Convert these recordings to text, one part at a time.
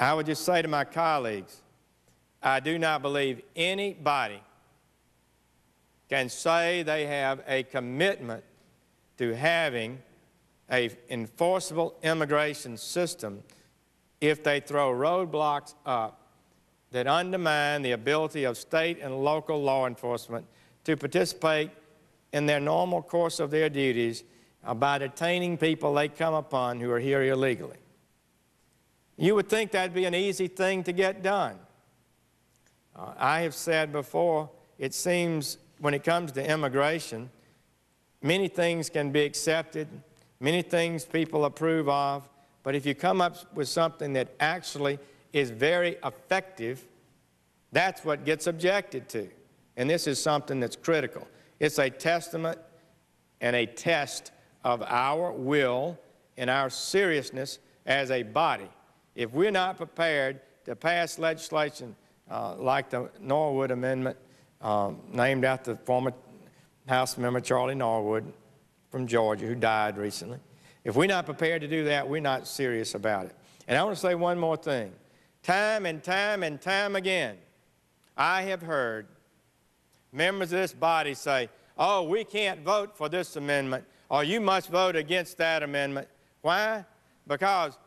I would just say to my colleagues, I do not believe anybody can say they have a commitment to having an enforceable immigration system if they throw roadblocks up that undermine the ability of state and local law enforcement to participate in their normal course of their duties by detaining people they come upon who are here illegally. You would think that'd be an easy thing to get done. I have said before, it seems when it comes to immigration, many things can be accepted, many things people approve of, but if you come up with something that actually is very effective, that's what gets objected to. And this is something that's critical. It's a testament and a test of our will and our seriousness as a body. If we're not prepared to pass legislation like the Norwood Amendment, named after the former House member Charlie Norwood from Georgia, who died recently, if we're not prepared to do that, we're not serious about it. And I want to say one more thing. Time and time and time again, I have heard members of this body say, oh, we can't vote for this amendment, or you must vote against that amendment. Why? Because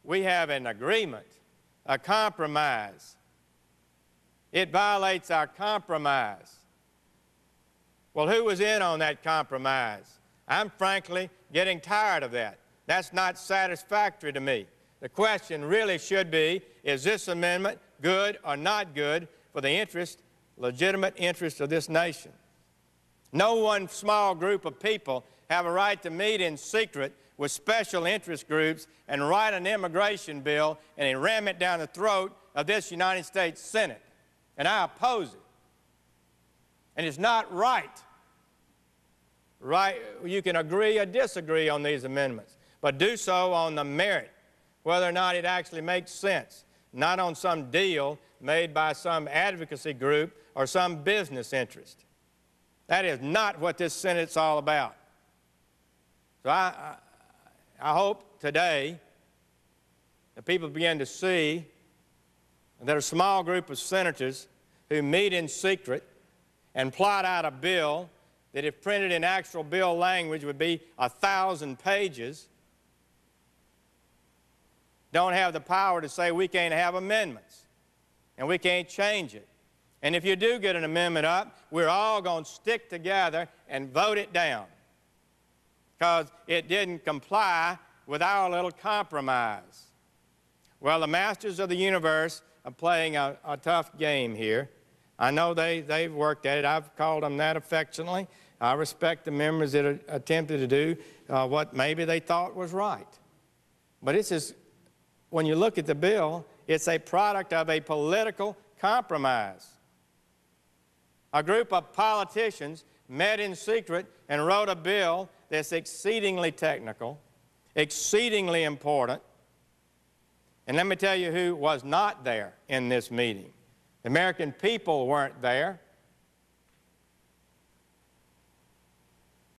we have an agreement, a compromise. It violates our compromise. Well, who was in on that compromise? I'm frankly getting tired of that. That's not satisfactory to me. The question really should be, is this amendment good or not good for the interest, legitimate interest of this nation? No one small group of people have a right to meet in secret with special interest groups and write an immigration bill and ram it down the throat of this United States Senate. And I oppose it. And it's not right. You can agree or disagree on these amendments, but do so on the merit, whether or not it actually makes sense, not on some deal made by some advocacy group or some business interest. That is not what this Senate's all about. So I hope today that people begin to see that a small group of senators who meet in secret and plot out a bill that, if printed in actual bill language, would be 1,000 pages, don't have the power to say we can't have amendments and we can't change it. And if you do get an amendment up, we're all going to stick together and vote it down because it didn't comply with our little compromise. Well, the masters of the universe are playing a tough game here. I know they've worked at it. I've called them that affectionately. I respect the members that attempted to do what maybe they thought was right. But it's just, when you look at the bill, it's a product of a political compromise. A group of politicians met in secret and wrote a bill that's exceedingly technical, exceedingly important. And let me tell you who was not there in this meeting. The American people weren't there.